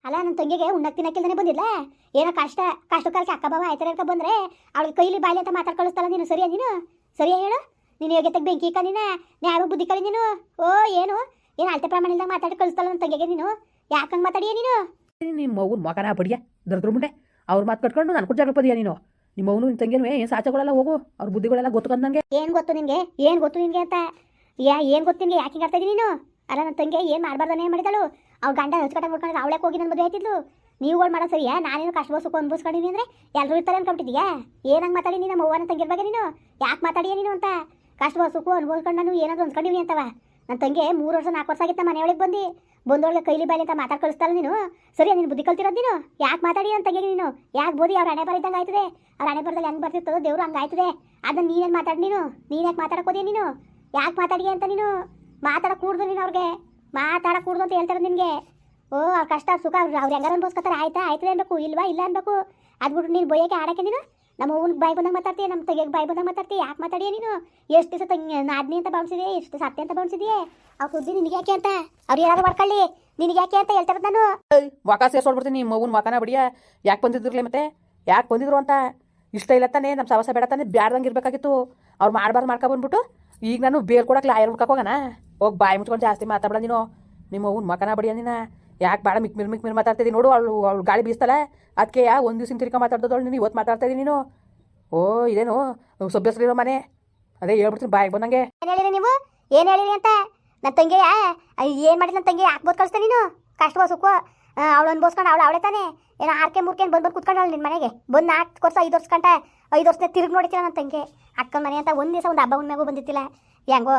ಅಲ್ಲ ನನ್ನ ತಂಗಿಗೆ ಉಣ್ಣಕ್ಕೆ ತಿನ್ನಕ್ಕಿಲ್ದೇ ಬಂದಿಲ್ಲ. ಏನೋ ಕಷ್ಟ ಕಾಲಕ್ಕೆ ಅಕ್ಕ ಬಾವ ಆಯ್ತಾರೆ ಅನ್ಕ ಬಂದ್ರೆ ಅವಳಿಗೆ ಕೈಲಿ ಬಾಯ್ಲಿ ಅಂತ ಮಾತಾಡ್ ಕಳಿಸ್ತಾಳ. ನೀನು ಸರಿಯಾ? ಸರಿಯಾ ಹೇಳು. ನೀನು ಯೋಗ್ಯತೆಗೆ ಬೆಂಕಿ ಇಕ್ಕ ನೀನು ನ್ಯಾಯ ಬುದ್ಧಿ ಕಲಿ ನೀನು. ಓ ಏನು ಅಳತೆ ಪ್ರಮಾಣದಿಂದ ಮಾತಾಡಿ ಕಳಿಸ್ತಾಳ ನನ್ನ ತಂಗಿಗೆ. ನೀನು ಯಾಕಂಗೆ ಮಾತಾಡಿಯ ನೀನು? ನಿಮ್ಮ ಮಗನ ಮಗನ ಬಡಿಯ ದರ್ದ್ರ ಮುಂಡೆ ಅವ್ರ ಮಾತು ಕಟ್ಕೊಂಡು ನಾನು ಕೂಡ ಜಾಗಪದಿಯ ನೀನು. ನಿಮ್ಮ ಅವನು ನಿನ್ನ ತಂಗಿನೂ ಏನು ಸಾಚಗಳೆಲ್ಲ ಹೋಗು, ಅವ್ರ ಬುದ್ಧಿಗಳೆಲ್ಲ ಗೊತ್ತು ನನಗೆ. ಏನು ಗೊತ್ತು ನಿನಗೆ ಅಂತ ಏನು ಗೊತ್ತು ನಿನಗೆ? ಯಾಕೆ ಹಿಂಗೆ ಆಡ್ತಾ ಇದ್ದೀನಿ ನೀನು? ಅಲ್ಲ ನನ್ನ ತಂಗಿ ಏನು ಮಾಡಬಾರ್ದನೇ ಮಾಡಿದಳು. ಅವ್ರ ಗಂಡ ಹಚ್ಕಟ್ಟ ನೋಡ್ಕೊಂಡ್ರೆ ಅವಳಕ್ಕೆ ಹೋಗಿ ನನ್ನ ಮದುವೆ ಆಯ್ತಿದ್ಲು. ನೀವುಗಳು ಮಾಡೋದು ಸರಿಯಾ? ನಾನೇನು ಕಷ್ಟ ಸುಖ ಅನ್ಭವಿಸ್ಕೊಂಡಿನಿ ಅಂದರೆ ಎಲ್ಲರೂ ಇರ್ತಾರೆ ಅನ್ಕೊಬಿಟ್ಟಿದ್ಯಾ? ಏನಂಗೆ ಮಾತಾಡಿ ನೀನು ನಮ್ಮ ಅವ್ವನ ತಂಗಿರ ಬಗ್ಗೆ? ನೀನು ಯಾಕೆ ಮಾತಾಡಿಯ ನೀನು ಅಂತ? ಕಷ್ಟ ಸುಖ ಅನ್ಭವಿಸ್ಕೊಂಡು ನಾನು ಏನಾದರೂ ಅನ್ಸ್ಕೊಂಡಿನಿ ಅಂತವ. ನನ್ನ ತಂಗಿ 3 ವರ್ಷ 4 ವರ್ಷ ಆಗಿತ್ತ ಮನೆಯೊಳಗೆ ಬಂದೊಳಗೆ ಕೈಲಿ ಬಾಯಿ ಅಂತ ಮಾತಾಡ್ ಕಳಿಸ್ತಾಳ ನೀನು. ಸರಿಯಾ? ನೀನು ಬುದ್ಧಿ ಕಲ್ತಿರೋದು ನೀನು. ಯಾಕೆ ಮಾತಾಡಿ ನನ್ನ ತಂಗಿಗೆ ನೀನು? ಯಾಕೆ ಬೋದಿ ಅವ್ರ ಹಣೆ ಬರಿದ್ದಂಗೆ ಆಯ್ತದೆ. ಅವ್ರ ಹಣೆ ಬರದಲ್ಲಿ ಹೆಂಗೆ ಬರ್ತಿರ್ತದೋ ದೇವ್ರು ಹಂಗೆ ಆಯ್ತದೆ. ಅದನ್ನ ನೀನೇನು ಮಾತಾಡಿ ನೀನು ಯಾಕೆ ಮಾತಾಡಕೋದಿ ನೀನು? ಯಾಕೆ ಮಾತಾಡಿ ಅಂತ ನೀನು ಮಾತಾಡಕೂಡ್ದು. ನೀನು ಅವ್ರಿಗೆ ಮಾತಾಡಕೂಡ್ದು ಅಂತ ಹೇಳ್ತಾರೆ ನಿನಗೆ. ಓ ಅವ್ರ ಕಷ್ಟ ಸುಖ ಅವ್ರು ಹೆಂಗಾರ ಅನ್ಬೋಸ್ಕೊತಾರೆ. ಆಯ್ತದೆ ಅನ್ಬೇಕು, ಇಲ್ಲ ಅನ್ಬೇಕು. ಅದ್ಬಿಟ್ಟು ನೀನು ಬೈಯೋಕೆ ಆಡೋಕ್ಕೆ ನೀನು ನಮ್ಮ ಅವ್ನಿಗೆ ಬಾಯಿ ಬಂದಂಗೆ ಮಾತಾಡ್ತೀಯ, ನಮ್ಮ ತೆಗೆಗೆ ಬಾಯಿ ಬಂದಂಗೆ ಮಾತಾಡ್ತೀಯ. ಯಾಕೆ ಮಾತಾಡಿಯ ನೀನು? ಎಷ್ಟು ದಿವಸ ನಾದ್ನಿ ಅಂತ ಭಾವಿಸಿದೆ, ಎಷ್ಟು ಸತ್ಯ ಅಂತ ಭಾವಿಸಿದೆಯೇ? ಅವ್ರ ಸುದ್ದಿ ನಿನಗೆ ಯಾಕೆ ಅಂತ ಅವ್ರು ಏನಾದ್ರು ಮಾಡ್ಕೊಳ್ಳಿ, ನಿನಗೆ ಯಾಕೆ ಅಂತ ಹೇಳ್ತಾರದು ನಾನು. ಮಕ ಸೇರ್ಸೋಡ್ಬಿಡ್ತೀನಿ ನಿಮ್ಮ ಮಗನ ಮಕನ ಬಡಿಯ. ಯಾಕೆ ಬಂದಿದ್ರಲೇ ಮತ್ತೆ ಯಾಕೆ ಬಂದಿದ್ರು ಅಂತ ಇಷ್ಟ ಇಲ್ಲ ತಾನೆ. ನಮ್ಮ ಸವಸ ಬೇಡ ತಾನೆ, ಬ್ಯಾಡ್ದಂಗೆ ಇರಬೇಕಾಗಿತ್ತು. ಅವ್ರು ಮಾಡಬಾರ್ದು ಮಾಡ್ಕೊಬಂದ್ಬಿಟ್ಟು ಈಗ ನಾನು ಬೇಲ್ ಕೊಡಕ್ಕೆ ಆಯರ್ ಹುಡ್ಕಕ್ಕೆ ಹೋಗೋಣ. ಹೋಗಿ ಬಾಯಿ ಮುಚ್ಕೊಂಡು ಜಾಸ್ತಿ ಮಾತಾಡ ನೀನು. ನಿಮ್ಮ ಅವ್ನ ಮಕನ ಬಡಿಯ ನೀನು. ಯಾಕೆ ಬೇಡ ಮಿಕ್ ಮಾತಾಡ್ತಿದ್ದೀನಿ ನೋಡು. ಅವಳು ಗಾಳಿ ಬೀಸ್ತಲ್ಲ ಅದಕ್ಕೆ ಒಂದು ದಿವಸ ತಿರ್ಕ ಮಾತಾಡ್ದವಳು ನೀನು ಇವತ್ತು ಮಾತಾಡ್ತಾ ಇದ್ದೀನಿ ನೀನು. ಓ ಇದೇನು ಸೊಬ್ಬೆಸ್ರಿರೋ ಮನೆ? ಅದೇ ಹೇಳ್ಬಿಡ್ತೀನಿ ಬಾಯಿಗೆ ಬಂದಂಗೆ. ಏನು ಹೇಳಿರಿ ನೀವು? ಏನು ಹೇಳಿರಿ ಅಂತ? ನನ್ನ ತಂಗಿ ಏನು ಮಾಡಿದ? ನನ್ನ ತಂಗಿ ಯಾಕೆ ಕಳಿಸ್ತೆ ನೀನು? ಕಷ್ಟ ಸುಖ ಅವಳು ಅನ್ಬೋಸ್ಕೊಂಡು ಅವಳೆ ತಾನೆ. ಏನೋ 6 ಮೂರ್ಕೆ ಬಂದು ಕುತ್ಕೊಂಡವಳು ನಿನ್ನ ಮನೆಗೆ. ಬಂದು 4 ವರ್ಷ 5 ವರ್ಷ ಗಂಟ 5 ವರ್ಷನೇ ತಿರುಗಿ ನೋಡಿತಿಲ್ಲ ನನ್ನ ತಂಗಿ. ಅಕ್ಕನ ಮನೆ ಅಂತ ಒಂದು ದಿವಸ ಒಂದು ಹಬ್ಬ ಹುಣ್ಣಿಮೆಗೂ ಬಂದಿತ್ತಿಲ್ಲ. ಹೆಂಗೋ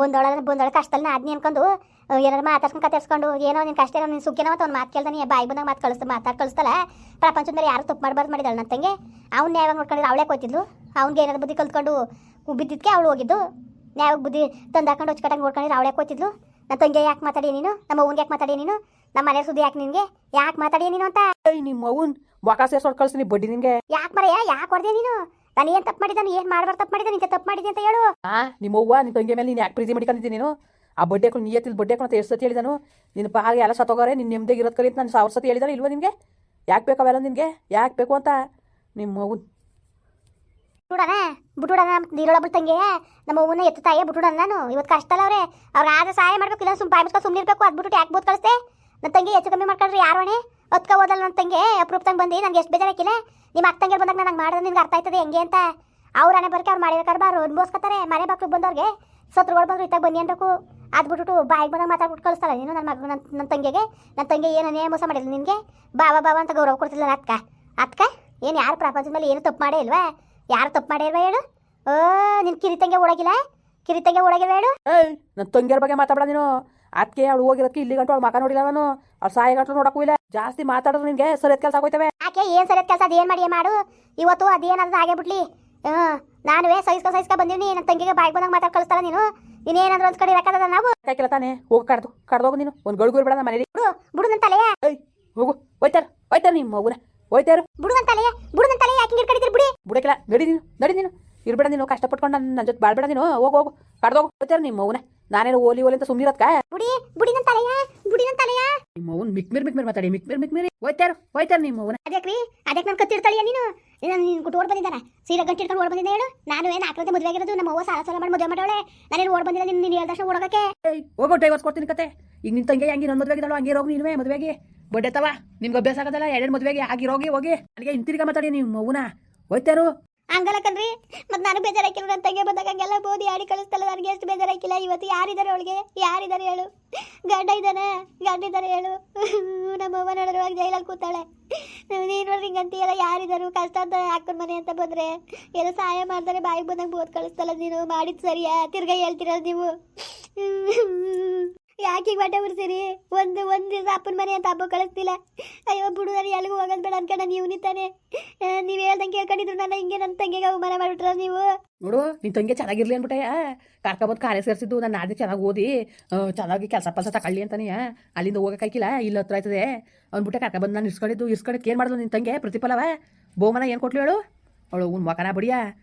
ಬಂದವಳ ಕಷ್ಟದಲ್ಲಿ ಆದ್ನಿ ಅನ್ಕೊಂಡು ಏನಾರು ಮಾತಾಡ್ಸ್ಕೊಂಡು ಕತೆರ್ಸ್ಕೊಂಡು ಏನೋ ನಿನ್ನ ಕಷ್ಟ ಏನೋ ನಿನ್ನ ಸುಖೇನೋ ಅಂತ ಒಂದು ಮಾತು ಕೇಳ್ದಾನೆ ಬಾಯಿ ಬಂದಾಗ ಮಾತಾಡಿ ಕಳಿಸ್ತಲ್ಲ. ಪ್ರಪಂಚದ ಮೇಲೆ ಯಾರು ತಪ್ಪು ಮಾಡಬಾರ್ದು ಮಾಡಿದಾಳೆ ನನ್ನ ತಂಗಿ. ಅವ್ನು ನ್ಯಾಯವಾಗಿ ನೋಡ್ಕೊಂಡಿದ್ರೆ ಅವಳೇ ಹೋಯ್ತಿದ್ಲು. ಅವ್ನಿಗೆ ಏನಾದ್ರು ಬುದ್ಧಿ ಕಲ್ತ್ಕೊಂಡು ಬಿದ್ದಿದ್ದಕ್ಕೆ ಅವಳು ಹೋಗಿದ್ದು. ನ್ಯಾಯವಾಗಿ ಬುದ್ಧಿ ತಂದಾಕೊಂಡು ಹೊಚ್ಕಟ್ಟಾಗಿ ನೋಡ್ಕೊಂಡಿದ್ರೆ ಅವಳೇ ಹೋಯ್ತಿದ್ಲು. ನನ್ನ ತಂಗಿ ಯಾಕೆ ಮಾತಾಡಿಯ ನೀನು? ನಮ್ಮ ಅವ್ನಿಗೆ ಯಾಕೆ ಮಾತಾಡಿಯ ನೀನು? ನಮ್ಮ ಮನೆ ಸುದ್ದಿ ಯಾಕೆ ನಿನಗೆ? ಯಾಕೆ ಮಾತಾಡಿಯ ನೀನು ಅಂತ? ನಿಮ್ಮ ಅವ್ನು ಮಕ ಸೇರ್ಸೋಡ್ ಕಳಿಸ್ತೀನಿ ಬಡ್ಡಿ ನಿನಗೆ. ಯಾಕೆ ಮರೆಯ? ಯಾಕೆ ಹೊಡೆದೆ ನೀನು? ನಾನು ಏನು ತಪ್ಪು ಮಾಡಿದ್ದಾನೆ? ಏನು ಮಾಡಬಾರ್ದು ತಪ್ಪು ಮಾಡಿದ್ದಾನೆ? ನಿಂಗೆ ತಪ್ಪು ಮಾಡಿದೆ ಅಂತ ಹೇಳು. ನಿಮ್ಮ ಅವ್ವ ನಿನ್ನ ತಂಗಿ ಮೇಲೆ ನೀನು ಯಾಕೆ ಪ್ರೀತಿ ಮಾಡ್ಕೊಂಡಿದ್ದೀನಿ ನೀನು? ಆ ಬಡ್ಡೆ ಹಾಕೊಂಡು ನೀಯತ್ತಿಲ್ಲ ಬಡ್ಡೆ ಹಾಕೊಂಡು ಅಂತ ಎಷ್ಟು ಸತಿ ಹೇಳಿದಾನು. ನಿನ್ನ ಪಾಗೆ ಎಲ್ಲ ಸತ್ತೋಗಾರೆ ನಿನ್ನ ನೆಮ್ಮದಿಗೆ ಇರೋದು ಕಲಿ ಅಂತ ನಾನು 1000 ಸತಿ ಹೇಳಿದಾನೆ ಇಲ್ವ ನಿನಗೆ? ಯಾಕೆ ಬೇಕು ಅವೆಲ್ಲ ನಿನಗೆ? ಯಾಕೆ ಬೇಕು ಅಂತ ನಿಮ್ಮ ಅವ್ನು ಬಿಟ್ಬಿಡೋಣ ನೀರೊಳಬಳು ತಂಗಿ ನಮ್ಮ ಅವ್ವನ್ನ ಎತ್ತು ತಾಯಿಯೇ ಬಿಟ್ಬಿಡೋಣ. ನಾನು ಇವತ್ತು ಕಷ್ಟ ಅಲ್ಲ ಅವ್ರು ಆದ್ರೆ ಸಹಾಯ ಮಾಡ್ಬೇಕು, ಇಲ್ಲ ಬಾಯಿ ಮುಚ್ಕೊಂಡು ಸುಮ್ಮನೆ ಇರಬೇಕು. ಅದ್ಬಿಟ್ಟು ಯಾಕೆ ಬೋದ್ ಕಳಿಸ್ತೆ? ನನ್ನ ತಂಗಿ ಹೆಚ್ಚು ಕಮ್ಮಿ ಮಾಡ್ಕೊಂಡ್ರಿ ಯಾರು ಹೊಣೆ? ಹೊತ್ಕೊ ಹೋದಲ್ಲ ನನ್ನ ತಂಗಿ ಅಪ್ರೂಪ್ ತಂಗೆ ಬಂದು ನನಗೆ ಎಷ್ಟು ಬೇಜಾರಾಕಿಲ್ಲ. ನಿಮ್ಮ ಅಕ್ಕ ತಂಗಿ ಬಂದಾಗ ನಂಗೆ ಮಾಡಿದ್ರೆ ನಿನ್ಗೆ ಅರ್ಥ ಆಯ್ತದೆ ಹೆಂಗೆ ಅಂತ. ಅವ್ರ ಹಣೆ ಬರ್ಕೆ ಅವ್ರು ಮಾಡಿರ್ತಾರೆ ಬಾರು ಅನ್ಬೋಸ್ಕೊತಾರೆ. ಮನೆ ಬಾಕ್ಲಿಗೆ ಬಂದವ್ರಿಗೆ ಸತ್ರುಗಳು ಬಂದ್ರು ಇತ್ತಾಗ ಬನ್ನಿ ಅನ್ಬೇಕು. ಅದ್ಬಿಟ್ಟು ಬಾಯಿಗೆ ಬಂದಾಗ ಮಾತಾಡ್ಬಿಟ್ಟು ಕಳಿಸ್ತಾಳೆ ನೀನು ನನ್ನ ಮಗ ನನ್ನ ತಂಗಿಗೆ. ನನ್ನ ತಂಗಿ ಏನನ್ನೇ ಮೋಸ ಮಾಡಿಲ್ಲ ನಿನಗೆ. ಬಾವ ಅಂತ ಗೌರವ ಕೊಡ್ತಿಲ್ಲ ಅತ್ಕ ಏನು ಯಾರು ಪ್ರಪಂಚದ ಮೇಲೆ ಏನು ತಪ್ಪು ಮಾಡೇ ಇಲ್ವಾ? ಯಾರು ತಪ್ಪು ಮಾಡೇ ಇಲ್ವಾ ಹೇಳು? ನಿನ್ನ ಕಿರಿತಂಗೆ ಓಡಾಗಿಲ್ಲ ಹೇಳು? ನನ್ನ ತಂಗಿಯರ ಬಗ್ಗೆ ಮಾತಾಡ ನೀನು. ಅದಕ್ಕೆ ಅವಳು ಹೋಗಿರೋದಕ್ಕೆ ಇಲ್ಲಿ ಗಂಟು ಅವಳು ಮಕ ನೋಡಿಲ್ಲ ನಾನು. ಅವ್ಳು ಸಾಯಿ ಗಂಟು ನೋಡಕ್ಕೂ ಇಲ್ಲ. ಜಾಸ್ತಿ ಮಾತಾಡೋದು ನಿನಗೆ ಸರಿಯಾದ ಕೆಲಸ ಆಗೋಯ್ತವೆ. ಯಾಕೆ ಏನು ಸರಿಯಾದ ಕೆಲಸ? ಅದೇನು ಮಾಡಿ ಮಾಡು ಇವತ್ತು ಅದೇನಾದ್ರು ಆಗೇ ಬಿಡ್ಲಿ. ನಾನುವೇ ಸಹಿಸ್ಕ ಬಂದೀನಿ. ನನ್ನ ತಂಗಿಗೆ ಬಾಯಿಗೆ ಬಂದಾಗ ಮಾತಾಡಿ ಕಳಿಸ್ತಾಳ ನೀನು. ನೀನೇನಾದ್ರು ಅನ್ಸ್ಕೊಂಡು ಇರಕ್ಕದ ನಾವು ಕಾಯ್ಕಿಲ್ಲ ತಾನೆ. ಹೋಗಿ ಕಡ್ದೋಗು ನೀನು. ಒಂದು ಗಳಿಗೂ ಇರಬೇಡ ನಮ್ಮ ಮನೇಲಿ. ಬಿಡು ನನ್ನ ತಲೆಯ. ಹೋಗು ಹೋಯ್ತಾರ ನಿಮ್ಮ ಮಗುನ ಹೋಯ್ತಾರು. ಬಿಡು ನನ್ನ ತಲೆಯ ಯಾಕೆ ಹಿಂಗೆ ಕಡಿತೀರಿ? ಬಿಡಕ್ಕಿಲ್ಲ. ನಡಿ ನೀನು ಇರ್ಬೇಡ ನೀನು. ಕಷ್ಟಪಟ್ಕೊಂಡು ನನ್ನ ಜೊತೆ ಬಾಳ್ಬೇಡ ನೀನು. ಹೋಗು ಕಡ್ದೋಗು ಹೋಯ್ತಾರ ನಿಮ್ಮ ಮಗುನ. ನಾನೇನು ಓಲಿ ಅಂತ ಸುಮ್ಮನಿರತ್ಕ? ಬುಡಿ ನನ್ನ ತಲೆಯ ನಿಮ್ಮ ಮಗುನ್ ಮಿಕ್ಮಿರ್ ಮಾತಾಡಿ ಮಿಕ್ಮಿರ್ ಹೋಯ್ತಾರ ನಿಮ್ಮ ಮಗುನ. ಅದಕ್ಕೆ ನಾನು ಕತ್ತಿರ್ತಾಳಿಯ ನೀನು ಕುಟ್ಟು ಓಡ್ ಬಂದಿದ್ದಾನ ಸೀರೆ ಗಂಟೆ ಇಟ್ಕೊಂಡು ಓಡ್ ಬಂದಿದ್ದೆ ಹೇಳು. ನಾನು ಏನು ಆಕಳತೆ ಮದುವೆ ಆಗಿರೋದು. ನಮ್ಮ ಅವ್ವ ಸಾಲ ಮದುವೆ ಮಾಡವಳೆ. ನಾನೇನು ಓಡ್ ಬಂದಿಲ್ಲ. ನೀನು ಹೇಳ್ದಷ್ಟು ಓಡೋಕೆ ಹೋಗೋ ಡೈವರ್ಸ್ ಕೊಡ್ತೀನಿ ಕತೆ. ಈಗ ನಿನ್ನ ತಂಗಿ ಹಂಗೆ ನನ್ನ ಮದುವೆಗಿದ್ದಾಳು ಹಂಗೆ ರೋಗಿ ನೀನು ಮದುವೆಗೆ ಬಡ್ಡೆ ತವ ನಿಮ್ಗೆ ಅಭ್ಯಾಸ ಆಗೋದಲ್ಲ. 2 ಮದುವೆಗೆ ಹೋಗಿ ನನಗೆ ಹಿಂತಿರ್ಗ ಮಾತಾಡಿ ನಿಮ್ಮ ಮಗುನ ಹೋಯ್ತಾರು. ಹಂಗಲ್ಲ ಕಣ್ರಿ, ಮತ್ತೆ ನಾನು ಬೇಜಾರಾಕಿಲ್ಲ. ನನ್ನ ತಂಗಿ ಬಂದಾಗ ಹಂಗೆಲ್ಲ ಬೋದಿ ಆಡಿ ಕಳಿಸ್ತಲ್ಲ. ನನಗೆ ಎಷ್ಟು ಬೇಜಾರಾಕಿಲ್ಲ. ಇವತ್ತು ಯಾರಿದ್ದಾರೆ ಅವಳಿಗೆ? ಯಾರಿದ್ದಾರೆ ಹೇಳು? ಗಂಡ ಇದ್ದಾನೆ ಹೇಳು. ನಮ್ಮವ್ವ ನೋಡಿರುವಾಗ ಜೈಲಲ್ಲಿ ಕೂತಾಳೆ. ನೀನು ನೋಡ್ರಿ ಹಿಂಗಂತೀಯಲ್ಲ. ಯಾರಿದ್ದಾರೆ? ಕಷ್ಟ ಅಂತ ಅಕ್ಕನ ಮನೆ ಅಂತ ಬಂದರೆ ಏನೋ ಸಹಾಯ ಮಾಡ್ತಾರೆ. ಬಾಯಿಗೆ ಬಂದಾಗ ಬೋದ್ ಕಳಿಸ್ತಲ್ಲ. ನೀನು ಮಾಡಿದ್ದು ಸರಿಯಾ? ತಿರ್ಗಾ ಹೇಳ್ತಿರೋದು ನೀವು. ಯಾಕೆ ಬಟ್ಟೆ ಉರ್ಸಿರಿ? ಒಂದು ದಿವಸ ಅಪ್ಪನ ಮನೆ ಅಂತ ಹಬ್ಬ ಕಳಿಸ್ತಿಲ್ಲ. ಅಯ್ಯೋ ಬಿಡು, ನಾನು ಎಲ್ಲಿಗೂ ಹೋಗೋದು ಬೇಡ ಅನ್ಕೊಂಡ. ನೀವು ನಿಂತಾನೆ ನೀವು ಹೇಳ್ದಂಗೆ ಕೇಳ್ಕೊಂಡಿದ್ರು ನನ್ನ ಹಿಂಗೆ ನನ್ನ ತಂಗಿಗೆ ಅವಮಾನ ಮಾಡಿಬಿಟ್ರ ನೀವು. ನೋಡು ನಿನ್ನ ತಂಗಿ ಚೆನ್ನಾಗಿರ್ಲಿ ಅನ್ಬಿಟ್ಟೆ ಕರ್ಕೊಬಂದು ಕಾಲೇ ಸೇರಿಸಿದ್ದು. ನಾನು ನಾಳೆ ಚೆನ್ನಾಗಿ ಓದಿ ಚೆನ್ನಾಗಿ ಕೆಲಸ ತಗೊಳ್ಳಿ ಅಂತಾನೆ ಅಲ್ಲಿಂದ ಹೋಗೋಕ್ಕಾಗಿಲ್ಲ. ಇಲ್ಲಿ ಹತ್ರ ಆಯ್ತದೆ ಅಂದ್ಬಿಟ್ಟೆ ಕರ್ಕೊಬಂದು ನಾನು ಇರ್ಸ್ಕೊಂಡಿದ್ದಕ್ಕೆ ಏನು ಮಾಡಿದ್ಲು ನಿನ್ನ ತಂಗಿ? ಪ್ರತಿಫಲವ ಬಹುಮಾನ ಏನು ಕೊಟ್ಲು ಹೇಳು? ಅವಳು ಉನ್ ಮಕನ ಬಡಿಯ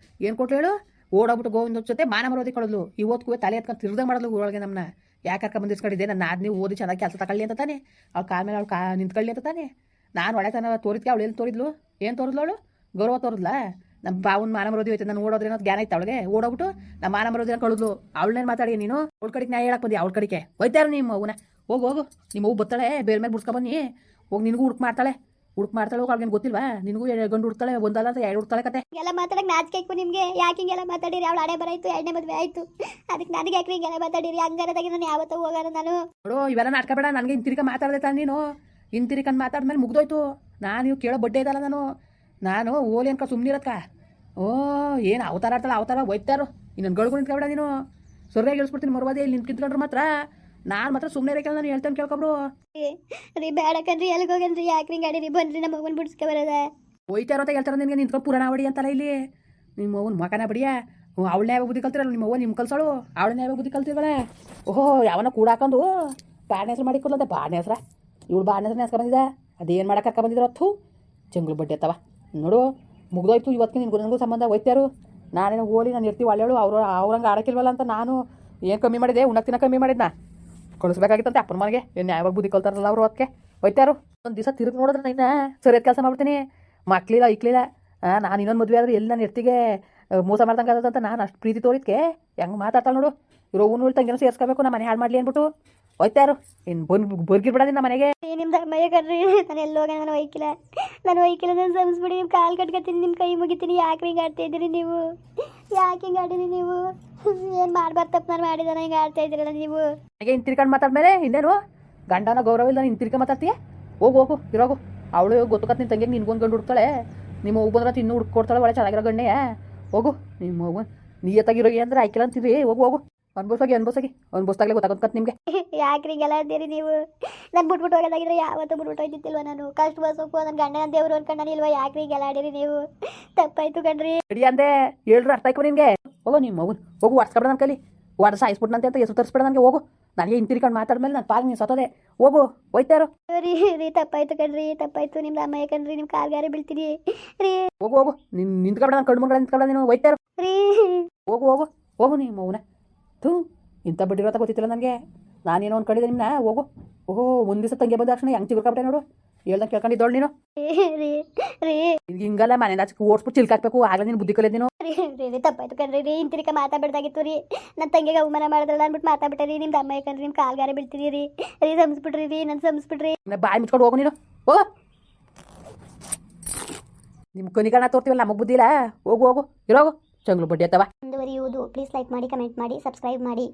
ಏನು ಕೊಟ್ಲು ಹೇಳು? ಓಡೋಗ್ಬಿಟ್ಟು ಗೋವಿಂದ ಜೊತೆ ಮಾನ ಮರೋದಿ ಕೊಡೋದು. ಇವತ್ತಿಗೂ ತಲೆ ಎತ್ಕೊಂಡು ತಿರ್ದಂಗೆ ಮಾಡೋದು ಊರೊಳಗೆ ನಮ್ಮನ್ನ. ಯಾಕೆ ಕರ್ಕ ಬಂದಿಸ್ಕೊಂಡಿದ್ದೆ ನನ್ನ ನೀವು ಓದಿ ಚೆನ್ನಾಗಿ ಕೆಲಸ ತಗೊಳ್ಳಿ ಅಂತ ತಾನೆ ಅವ್ಳ ಕಾಲ ಮೇಲೆ ಅವಳು ನಿಂತ್ಕೊಳ್ಳಿ ಅಂತ ತಾನೆ ನಾನು ಒಳ್ಳೆತನ ತೋರಿದ್ಕೆ ಅವಳು ಏನು ತೋರಿದ್ಲು ಏನು ತೋರಿದ್ಲು ಅವಳು ಗೌರವ ತೋರಿದ್ಲಾ ನಮ್ಮ ಬಾವನ್ ಮಾನ ಮರೋದಿ ಹೋಯ್ತು ನಾನು ಓಡೋದ್ರೆ ಅನ್ನೋದು ಜ್ಞಾನ ಇತ್ತು ಅವಳಿಗೆ ಓಡೋಗ್ಬಿಟ್ಟು ನಮ್ಮ ಮಾನ ಮರೋದಿನ ಕಳಿದ್ಲು ಅವಳನ್ನೇನು ಮಾತಾಡಿ ನೀನು ಅವಳ ಕಡೆಗೆ ನ್ಯಾಯ ಹೇಳಕ್ಕೆ ಬಂದಿ ಅವಳ ಕಡೆಗೆ ಹೋಯ್ತಾರು ನಿಮ್ಮ ಅವ್ವನ ಹೋಗು ನಿಮ್ಮ ಅವ್ವು ಬತ್ತಾಳೆ ಬೇರೆ ಮೇಲೆ ಬುಡ್ಸ್ಕೊಬನ್ನಿ ಹೋಗಿ ನಿನಗೂ ಹುಡುಕ್ ಮಾಡ್ತಾಳೆ ಹೋಗಿ ಅವ್ಳಿಗೇನು ಗೊತ್ತಿಲ್ವಾ ನಿನಗೂ ಗಂಡು ಹುಡ್ತಾಳೆ ಒಂದಲ್ಲ ಅಂತ ಎರಡು ಹುಡ್ತಾಳೆ ಕತೆ ಎಲ್ಲ ಮಾತಾಡಕ್ಕೆ ನಾಚಿಕೆ ನಿಮಗೆ ಯಾಕೆ ಹಿಂಗೆಲ್ಲ ಮಾತಾಡಿರಿ ಅವಳು ಹಣೆ ಬರಾಯ್ತು ಎರಡನೇ ಮದುವೆ ಆಯ್ತು ಅದಕ್ಕೆ ನನಗೆ ಯಾಕೆ ಹಿಂಗೆಲ್ಲ ಮಾತಾಡಿರಿ ಹಂಗಾರದಾಗಿ ನಾನು ಯಾವತ್ತೂ ಹೋಗೋಣ ನಾನು ನೋಡು ಇವೆಲ್ಲ ನಾಟಕ ಬೇಡ ನನಗೆ ಹಿಂತಿರಿಕ ಮಾತಾಡದೆ ತಾನು ನೀನು ಹಿಂತಿರಿಕಂಡು ಮಾತಾಡ್ಮೇಲೆ ಮುಗ್ದೋಯ್ತು ನಾನು ನೀವು ಕೇಳೋ ಬಡ್ಡೆ ಇದಲ್ಲ ನಾನು ಓಲಿ ಅನ್ಕ ಸುಮ್ಮನಿರತ್ಕ ಓ ಏನು ಅವತಾರ ಆಡ್ತಾಳೆ ಅವತಾರ ಹೋಯ್ತಾರು ಇನ್ನೊಂದು ಗಳಿಗೂ ನಿಂತ್ಕೊಬೇಡ ನೀನು ಸೊರ್ರೆಗೆ ಇಳಿಸ್ಬಿಡ್ತೀನಿ ಮರುವಾದಿ ಇಲ್ಲಿ ನಿಂತ್ಕೊಂಡ್ರೆ ಮಾತ್ರ ನಾನು ಮಾತ್ರ ಸುಮ್ಮನೆ ಇರಕ್ಕೆ ನಾನು ಹೇಳ್ತೇನೆ ಕೇಳ್ಕೊಬ್ರು ರೀ ಬೇಡಕನ್ರಿ ಎಲ್ಲಿಗೆ ಹೋಗನ್ರಿ ಯಾಕೆ ಹಿಂಗೆ ಆಡಿರಿ ಬನ್ರಿ ನಮ್ಮ ಮಗನ ಬಿಡಿಸ್ಕೊ ಬರೋದ ಹೋಯ್ತಾರೋ ಅಂತ ಹೇಳ್ತಾರೆ ನಿನಗೆ ನಿಂತ್ಕೊಂಡು ಪುರಾಣ ಬಡಿ ಅಂತಲ್ಲ ಇಲ್ಲಿ ನಿಮ್ಮ ಅವ್ವನ ಮಕನ ಬಡಿಯ ಅವಳನ್ನೇ ಯಾವಾಗ ಬುದ್ಧಿ ಕಲ್ತಿರಲ್ಲ ನಿಮ್ಮ ಅವ್ವ ನಿಮ್ಮ ಕಲ್ಸೋಳು ಅವಳನ್ನೇ ಯಾವಾಗ ಬುದ್ಧಿ ಕಲ್ತಿರ್ವಳೆ ಓಹೋ ಯಾವನ ಕೂಡ ಹಾಕೊಂಡು ಬಾಣೆ ಹೆಸ್ರು ಮಾಡಿ ಕೊಡ್ಲತ್ತೆ ಬಾಣೆ ಹೆಸ್ರ ಇವಳು ಬಾಣೆ ಹೆಸ್ರನ್ನ ಹೆಸ್ಕ ಬಂದಿದ್ದ ಅದೇನು ಮಾಡಕ್ಕೆ ಕರ್ಕ ಬಂದಿದ್ರು ಹೊತ್ತು ಜಂಗ್ಳು ಬಡ್ಡಿ ಅತ್ತವ ನೋಡು ಮುಗ್ದೋಯ್ತು ಇವತ್ತಿಗೆ ನಿನ್ಗೂ ನನಗೂ ಸಂಬಂಧ ಹೋಯ್ತಾರು ನಾನೇನು ಓಲಿ ನಾನು ಇರ್ತೀವಿ ಒಳ್ಳೆಯಳು ಅವ್ರಂಗೆ ಆಡೋಕ್ಕಿಲ್ವಲ್ಲ ಅಂತ ನಾನು ಏನು ಕಮ್ಮಿ ಮಾಡಿದೆ ಉಣ್ಣಕ್ತಿನ ಕಮ್ಮಿ ಮಾಡಿದ್ನ ಕಳಿಸ್ಬೇಕಾಗಿತ್ತಂತೆ ಅಪ್ಪನ ಮನೆಗೆ ಏನು ಯಾವಾಗ ಬುದ್ಧಿ ಕಲ್ತಾರಲ್ಲ ಅವರು ಅದಕ್ಕೆ ಹೋಯ್ತಾರು ಒಂದು ದಿವಸ ತಿರುಗಿ ನೋಡಿದ್ರೆ ನಾನು ಸರಿಯಾದ ಕೆಲಸ ಮಾಡ್ಬಿಡ್ತೀನಿ ಮಕ್ಳಿಲ್ಲ ಇಕ್ಲಿಲ್ಲ ನಾನು ಇನ್ನೊಂದು ಮದುವೆ ಆದರೆ ಎಲ್ಲಿ ನಾನು ಎರ್ತಿಗೆ ಮೋಸ ಮಾಡ್ದಂಗೆ ಆದಂತ ನಾನು ಅಷ್ಟು ಪ್ರೀತಿ ತೋರಿದ್ಕೆ ಹೆಂಗೆ ಮಾತಾಡ್ತಾಳೆ ನೋಡು ಇರೋ ಊನು ತಂಗಿನೂ ಸೇರಿಸ್ಕೋಬೇಕು ನಮ್ಮ ಮನೆ ಹಾಳು ಮಾಡಲಿ ಅಂದ್ಬಿಟ್ಟು ಹೋಯ್ತಾರು ಇನ್ನು ಬರ್ಗಿರ್ಬಿಡೋದಿ ನಮ್ಮ ಮನೆಗೆ ನಿಮ್ಮ ಧರ್ಮಯ್ಯ ಕರ್ರಿ ನಾನು ಎಲ್ಲೋಗ ನಾನು ಒಯ್ಕಿಲ್ಲ ನಾನು ಸಂಸ್ಬಿಡಿ ನಿಮ್ಮ ಕಾಲು ಕಟ್ಕೊತೀನಿ ನಿಮ್ಮ ಕೈ ಮುಗಿತೀನಿ ಯಾಕೆ ಹಿಂಗೆ ಆಡ್ತಾ ಇದ್ದೀರಿ ನೀವು ಯಾಕೆ ಹಿಂಗೆ ಆಡಿರಿ ನೀವು ಏನು ಮಾಡ್ಬಾರ್ದು ತಪ್ಪು ನಾನು ಮಾಡಿದಾನೆ ಹಿಂಗೆ ಆಡ್ತಾ ಇದ್ದೀರಲ್ಲ ನೀವು ನನಗೆ ಹಿಂತಿರ್ಕೊಂಡು ಮಾತಾಡ್ಮೇಲೆ ಇನ್ನೇನು ಗಂಡನ ಗೌರವ ಇಲ್ಲ ಹಿಂತಿರ್ಕ ಮಾತಾಡ್ತೀಯ ಹೋಗು ಇರೋಗು ಅವಳು ಗೊತ್ತುಕತ್ ನಿನ್ನ ತಂಗಿಗೆ ನಿನ್ಗೊಂದು ಗಂಡು ಹುಡ್ತಾಳೆ ನಿಮ್ಮ ಹೋಗಿ ಬಂದ್ರೆ ಇನ್ನೂ ಹುಡ್ಕೊಡ್ತಾಳೆ ಒಳ್ಳೆ ಚೆನ್ನಾಗಿರೋ ಗಣ್ಣೆಯ ಹೋಗು ನಿಮ್ಮ ಹೋಗು ನೀಯತ್ತಾಗಿರೋ ಅಂದ್ರೆ ಆಯ್ಕಿಲ್ಲ ಅಂತಿದ್ರಿ ಹೋಗು ಅನ್ಬೋಸಾಗಲೇ ಗೊತ್ತಾಗತ್ ನಿಮಗೆ ಯಾಕ್ರಿ ಹಿಂಗೆಲ್ಲ ಅಂತೀರಿ ನೀವು ನಾನು ಬಿಟ್ಬಿಟ್ಟು ಹೋಗೋದಾಗಿದ್ರೆ ಯಾವತ್ತೂ ಬಿಟ್ಬಿಟ್ಟು ಹೋಯ್ತಿಲ್ವ ನಾನು ಕಷ್ಟ ಬಸ್ಸೋಕು ನನ್ನ ಗಂಡನ ದೇವ್ರು ಅನ್ಕೊಂಡ ಇಲ್ವಾ ಯಾಕ್ರಿ ಹಿಂಗೆಲ್ಲ ಆಡಿರಿ ನೀವು ತಪ್ಪಾಯ್ತು ಕಣ್ರಿ ರೆಡಿ ಅಂದೆ ಹೇಳ್ರಿ ಅರ್ಥ ಆಯ್ಕೊ ನಿನಗೆ ಹೋಗು ನಿಮ್ಮ ಮಗು ಹೋಗು ವಾಟ್ಸ್ಕಬೇಡ ನನ್ನ ಕಲಿ ವಾಟ್ಸ ಸಾಯಿಸ್ಬಿಟ್ನಂತೆ ಅಂತ ಹೆಸರು ತರಿಸ್ಬೇಡ ನನಗೆ ಹೋಗು ನನಗೆ ಹಿಂತಿರ್ಕೊಂಡು ಮಾತಾಡ್ಮೇಲೆ ನನ್ನ ಪಾಲ್ ನೀನು ಸತ್ತೋದೆ ಹೋಗು ಹೋಯ್ತಾರು ರೀ ತಪ್ಪಾಯ್ತು ಕಣ್ರಿ ತಪ್ಪಾಯ್ತು ನಿಮ್ಮ ಅಮ್ಮಯ್ಯ ಕಣ್ರಿ ನಿಮ್ಮ ಕಾಲ್ಗಾರೆ ಬೀಳ್ತೀನಿ ರೀ ಹೋಗು ನಿಂತ್ಕೊಬೇಡ ನಾನು ಕಣ್ಣು ಮಗಳ ನಿಂತ್ಕೊಬೇಡ ನೀನು ಹೋಯ್ತಾರು ರೀ ಹೋಗು ನಿಮ್ಮ ಮೌನ ಥೂ ಇಂಥ ಬಡ್ಡಿರೋ ಗೊತ್ತಿಲ್ಲ ನನಗೆ ನಾನೇನೋ ಒಂದು ಕಡಿದೆ ನಿಮ್ಮನ್ನ ಹೋಗು ಓಹೋ ಒಂದು ದಿವಸ ತಂಗಿ ಬಂದ ತಕ್ಷಣ ಹೆಂಗೆ ಚಿಗುರ್ಕಾಬಿಟ್ಟೆ ನೋಡು ಹೇಳ್ದಂಗೆ ಕೇಳ್ಕೊಂಡಿದ್ದೋಳು ನೀನು ಹಿಂಗಲ್ಲ ಮನೆ ಆಚೆ ಓಡಿಸ್ಬಿಟ್ಟು ಚಿಲ್ಕಾಕ್ಬೇಕು ಆಗಲೇ ನೀನು ಬುದ್ಧಿ ಕಲಿಯೋದು ನೀನು ರೀ ತಪ್ಪಾಯ್ತು ಕಣ್ರಿ ಹಿಂತಿರಿಕ ಮಾತಾಡ್ದಾಗಿತ್ತು ರೀ ನನ್ನ ತಂಗಿಗೆ ಅವಮಾನ ಮಾಡಿದ್ರಲ್ಲ ಅಂದ್ಬಿಟ್ಟು ಮಾತಾಡ್ಬಿಟ್ಟೆ ರೀ ನಿಮ್ಮ ಅಮ್ಮಯ್ಯ ಕಣ್ರಿ ನಿಮ್ಮ ಕಾಲ್ಗಾರೆ ಬೀಳ್ತೀರಿ ರೀ ಸಂಸ್ಬಿಟ್ರಿ ನನ್ನ ಸಂಸ್ಬಿಟ್ರಿ ಬಾಯಿ ಮುಚ್ಕೊಂಡು ಹೋಗು ನೀನು ಹೋಗು ನಿಮ್ಮ ಕನಿಕರಣ ತೋರ್ತೀವಲ್ಲ ನಮಗೆ ಬುದ್ಧಿ ಇಲ್ಲ ಹೋಗು ಇರೋಗು ಚಂಗ್ಳು ಬಡ್ಡಿ ಅತ್ತವ ಮುಂದುವರಿಯುವುದು ಪ್ಲೀಸ್ ಲೈಕ್ ಮಾಡಿ ಕಮೆಂಟ್ ಮಾಡಿ ಸಬ್ಸ್ಕ್ರೈಬ್ ಮಾಡಿ